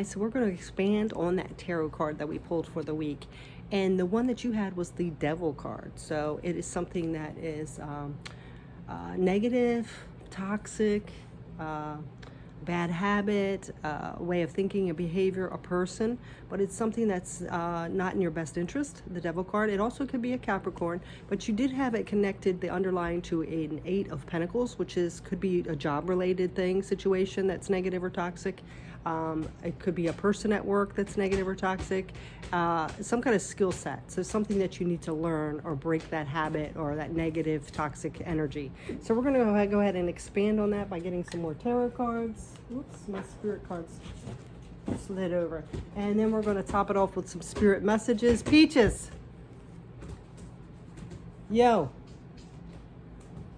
so we're going to expand on that tarot card that we pulled for the week. And the one that you had was the Devil card. So it is something that is negative, toxic, bad habit, way of thinking, a behavior, a person, but it's something that's not in your best interest, the Devil card. It also could be a Capricorn, but you did have it connected, the underlying, to an 8 of Pentacles, which could be a job-related thing, situation that's negative or toxic. It could be a person at work that's negative or toxic, some kind of skill set. So something that you need to learn or break that habit or that negative toxic energy. So we're going to go ahead and expand on that by getting some more tarot cards. Oops, my spirit cards slid over. And then we're going to top it off with some spirit messages. Peaches! Yo!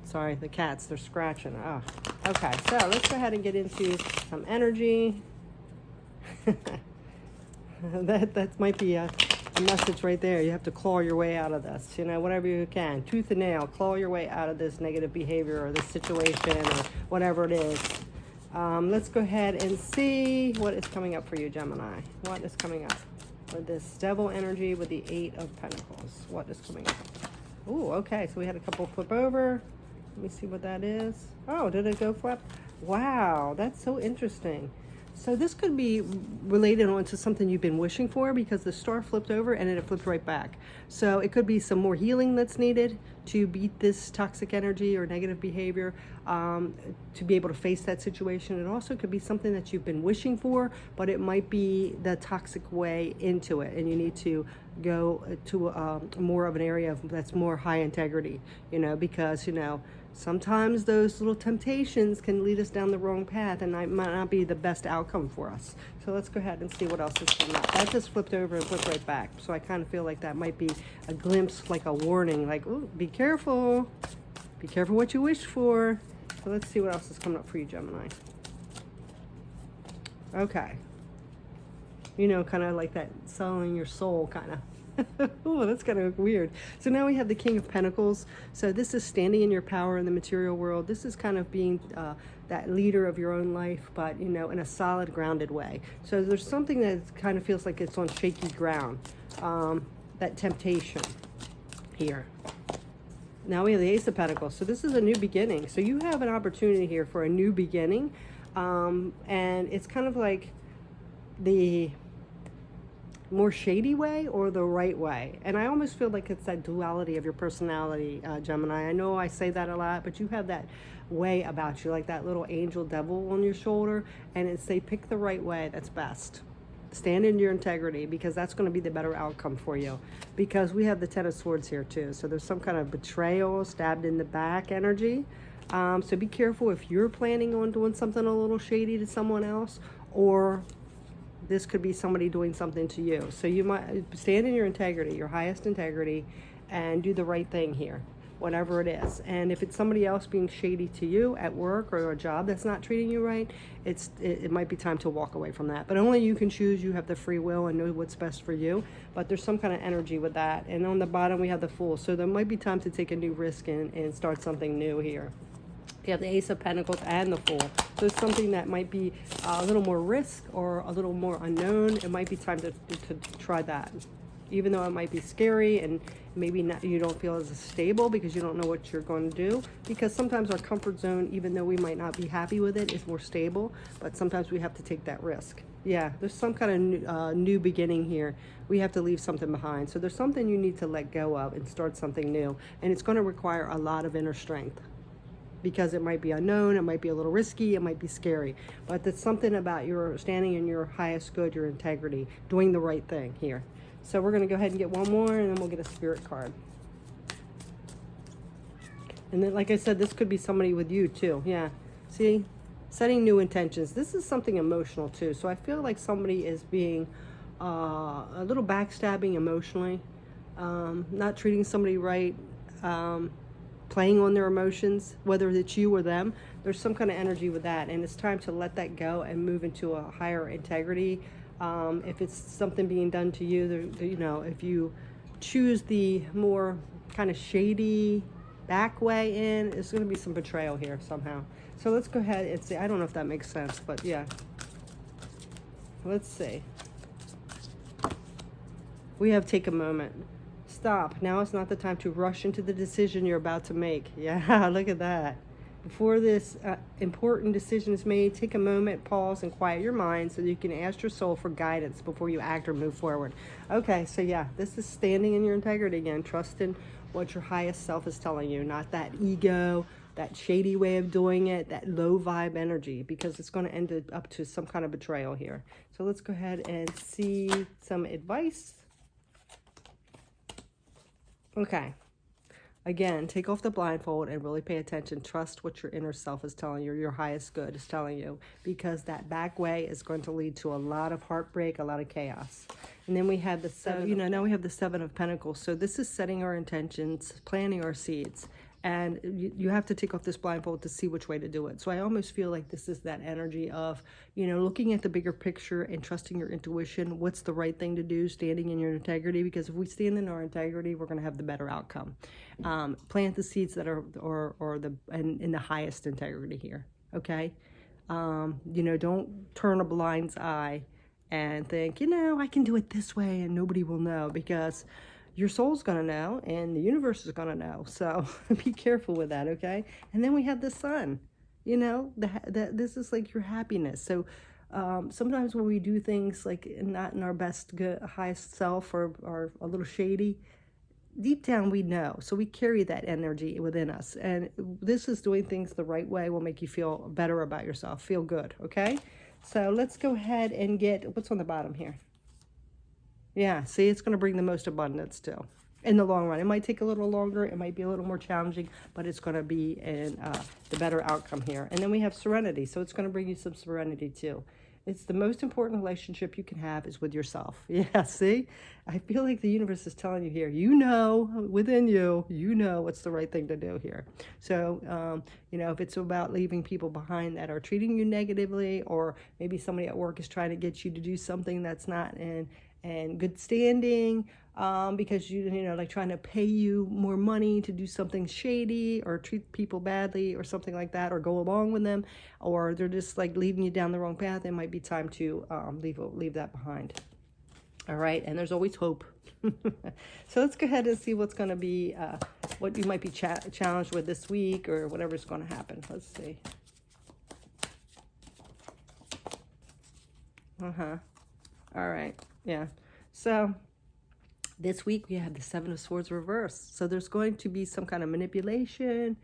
Sorry, the cats, they're scratching. Oh. Okay, so let's go ahead and get into some energy. that might be a message right there. You have to claw your way out of this, you know, whatever you can. Tooth and nail, claw your way out of this negative behavior or this situation or whatever it is. Let's go ahead and see what is coming up for you, Gemini. What is coming up with this Devil energy with the 8 of Pentacles? What is coming up? Oh, okay, so we had a couple flip over. Let me see what that is. Oh, did it go flip? Wow, that's so interesting. So this could be related onto something you've been wishing for, because the star flipped over and then it flipped right back. So it could be some more healing that's needed to beat this toxic energy or negative behavior, to be able to face that situation. It also could be something that you've been wishing for, but it might be the toxic way into it, and you need to go to more of an area that's more high integrity, you know, because, you know, sometimes those little temptations can lead us down the wrong path, and that might not be the best outcome for us. So let's go ahead and see what else is coming up. That just flipped over and flipped right back. So I kind of feel like that might be a glimpse, like a warning, like, ooh, be careful. Be careful what you wish for. So let's see what else is coming up for you, Gemini. Okay. You know, kind of like that selling your soul, kind of. Oh, that's kind of weird. So now we have the King of Pentacles. So this is standing in your power in the material world. This is kind of being that leader of your own life, but, you know, in a solid, grounded way. So there's something that kind of feels like it's on shaky ground. That temptation here. Now we have the Ace of Pentacles. So this is a new beginning. So you have an opportunity here for a new beginning. And it's kind of like the more shady way or the right way. And I almost feel like it's that duality of your personality, Gemini. I know I say that a lot, but you have that way about you, like that little angel devil on your shoulder, and it's they pick the right way that's best. Stand in your integrity, because that's going to be the better outcome for you. Because we have the Ten of Swords here too. So there's some kind of betrayal, stabbed in the back energy. So be careful if you're planning on doing something a little shady to someone else, or this could be somebody doing something to you. So you might stand in your integrity, your highest integrity, and do the right thing here, whatever it is. And if it's somebody else being shady to you at work or a job that's not treating you right, it might be time to walk away from that. But only you can choose. You have the free will and know what's best for you. But there's some kind of energy with that. And on the bottom we have the Fool. So there might be time to take a new risk and start something new here. You have the Ace of Pentacles and the Fool. So it's something that might be a little more risk or a little more unknown. It might be time to try that. Even though it might be scary and maybe not, you don't feel as stable because you don't know what you're going to do. Because sometimes our comfort zone, even though we might not be happy with it, is more stable. But sometimes we have to take that risk. Yeah, there's some kind of new beginning here. We have to leave something behind. So there's something you need to let go of and start something new. And it's going to require a lot of inner strength, because it might be unknown, it might be a little risky, it might be scary. But it's something about your standing in your highest good, your integrity, doing the right thing here. So we're going to go ahead and get one more, and then we'll get a spirit card. And then, like I said, this could be somebody with you too. Yeah, see? Setting new intentions. This is something emotional too. So I feel like somebody is being a little backstabbing emotionally, not treating somebody right, playing on their emotions, whether it's you or them. There's some kind of energy with that, and it's time to let that go and move into a higher integrity. If it's something being done to you, you know, if you choose the more kind of shady back way in, it's going to be some betrayal here somehow. So let's go ahead and see. I don't know if that makes sense, but yeah. let's see. We have take a moment. Stop. Now is not the time to rush into the decision you're about to make. Yeah, look at that. Before this important decision is made, take a moment, pause, and quiet your mind so you can ask your soul for guidance before you act or move forward. Okay, so yeah, this is standing in your integrity again, trusting what your highest self is telling you, not that ego, that shady way of doing it, that low vibe energy, because it's going to end up to some kind of betrayal here. So let's go ahead and see some advice. Okay. Again, take off the blindfold and really pay attention. Trust what your inner self is telling you, your highest good is telling you, because that back way is going to lead to a lot of heartbreak, a lot of chaos. And then we have the seven, now we have the Seven of Pentacles. So this is setting our intentions, planting our seeds. And you have to take off this blindfold to see which way to do it. So I almost feel like this is that energy of, looking at the bigger picture and trusting your intuition. What's the right thing to do, standing in your integrity? Because if we stand in our integrity, we're going to have the better outcome. Plant the seeds that are in the highest integrity here. Okay. Don't turn a blind eye and think, I can do it this way and nobody will know, because your soul's going to know and the universe is going to know. So be careful with that, okay? And then we have the sun. This is like your happiness. So sometimes when we do things like not in our best, good, highest self, or a little shady, deep down we know. So we carry that energy within us. And this is doing things the right way will make you feel better about yourself, feel good, okay? So let's go ahead and get, what's on the bottom here? Yeah, see, it's going to bring the most abundance too in the long run. It might take a little longer. It might be a little more challenging, but it's going to be in the better outcome here. And then we have serenity. So it's going to bring you some serenity too. It's the most important relationship you can have is with yourself. Yeah, see? I feel like the universe is telling you here, within you, what's the right thing to do here. So, if it's about leaving people behind that are treating you negatively, or maybe somebody at work is trying to get you to do something that's not in good standing, because like trying to pay you more money to do something shady or treat people badly or something like that, or go along with them, or they're just like leading you down the wrong path, it might be time to leave that behind. All right, and there's always hope. So let's go ahead and see what's going to be, what you might be challenged with this week, or whatever's going to happen. Let's see. All right. Yeah. So this week we have the Seven of Swords reversed. So there's going to be some kind of manipulation,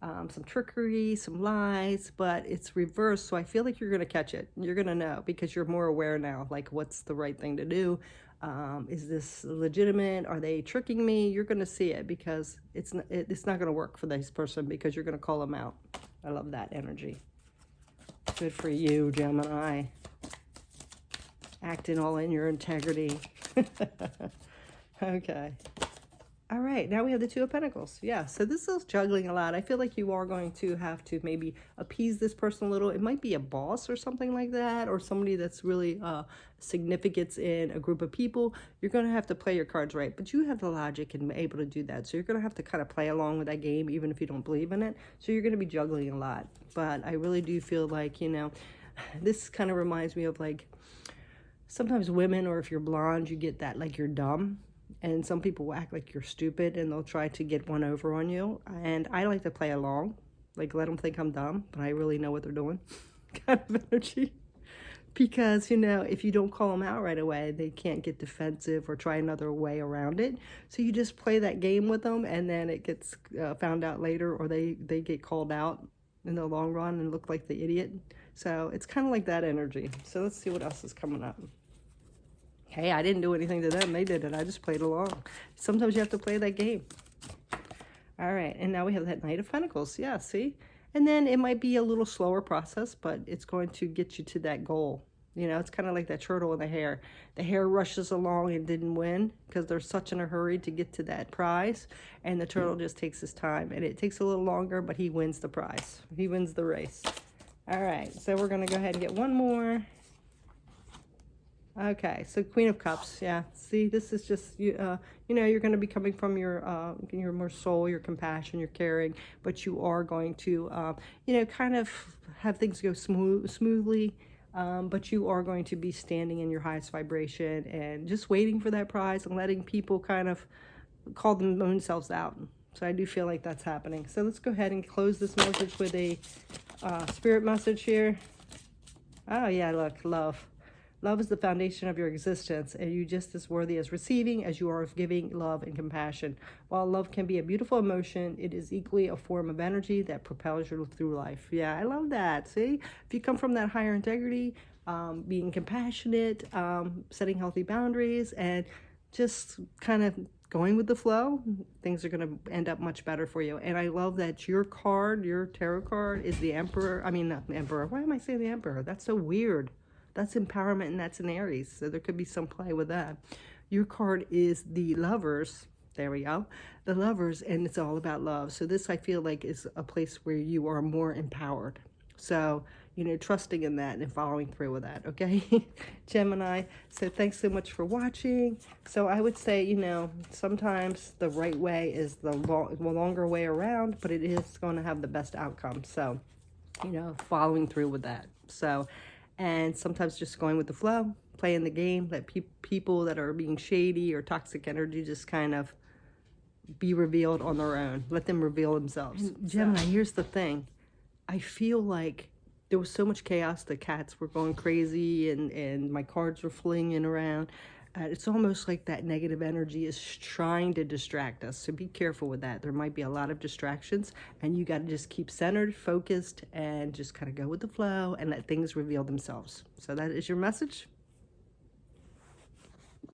some trickery, some lies, but it's reversed. So I feel like you're going to catch it. You're going to know, because you're more aware now, like what's the right thing to do. Is this legitimate? Are they tricking me? You're going to see it, because it's not going to work for this person, because you're going to call them out. I love that energy. Good for you, Gemini. Acting all in your integrity. Okay. All right. Now we have the Two of Pentacles. Yeah. So this is juggling a lot. I feel like you are going to have to maybe appease this person a little. It might be a boss or something like that, or somebody that's really significant in a group of people. You're going to have to play your cards right, but you have the logic and able to do that. So you're going to have to kind of play along with that game, even if you don't believe in it. So you're going to be juggling a lot. But I really do feel like, this kind of reminds me of like, sometimes women, or if you're blonde, you get that like you're dumb, and some people will act like you're stupid and they'll try to get one over on you. And I like to play along, like let them think I'm dumb, but I really know what they're doing, kind of energy. Because, if you don't call them out right away, they can't get defensive or try another way around it. So you just play that game with them, and then it gets found out later, or they get called out in the long run and look like the idiot. So it's kind of like that energy. So let's see what else is coming up. Hey, I didn't do anything to them. They did it. I just played along. Sometimes you have to play that game. All right. And now we have that Knight of Pentacles. Yeah, see? And then it might be a little slower process, but it's going to get you to that goal. It's kind of like that turtle in the hare. The hare rushes along and didn't win because they're such in a hurry to get to that prize. And the turtle just takes his time. And it takes a little longer, but he wins the prize. He wins the race. All right. So we're going to go ahead and get one more. Okay, so Queen of Cups, yeah. See, this is just, you're going to be coming from your more soul, your compassion, your caring, but you are going to, kind of have things go smoothly. but you are going to be standing in your highest vibration and just waiting for that prize and letting people kind of call themselves out. So I do feel like that's happening. So let's go ahead and close this message with a spirit message here. Oh yeah, look, love. Love is the foundation of your existence, and you just as worthy as receiving as you are of giving love and compassion. While love can be a beautiful emotion, it is equally a form of energy that propels you through life. Yeah, I love that. See, if you come from that higher integrity, being compassionate, setting healthy boundaries, and just kind of going with the flow, things are going to end up much better for you. And I love that your card, your tarot card, is the Emperor. I mean, not the Emperor. Why am I saying the Emperor? That's so weird. That's empowerment, and that's an Aries, so there could be some play with that. Your card is the Lovers. There we go. The Lovers, and it's all about love. So this, I feel like, is a place where you are more empowered. So, you know, trusting in that and following through with that, okay? Gemini, so thanks so much for watching. So I would say, you know, sometimes the right way is the longer way around, but it is going to have the best outcome. So, you know, following through with that. So, and sometimes just going with the flow, playing the game, let people that are being shady or toxic energy just kind of be revealed on their own. Let them reveal themselves. And Gemini, here's the thing. I feel like there was so much chaos. The cats were going crazy and my cards were flinging around. It's almost like that negative energy is trying to distract us. So be careful with that. There might be a lot of distractions, and you got to just keep centered, focused, and just kind of go with the flow and let things reveal themselves. So that is your message.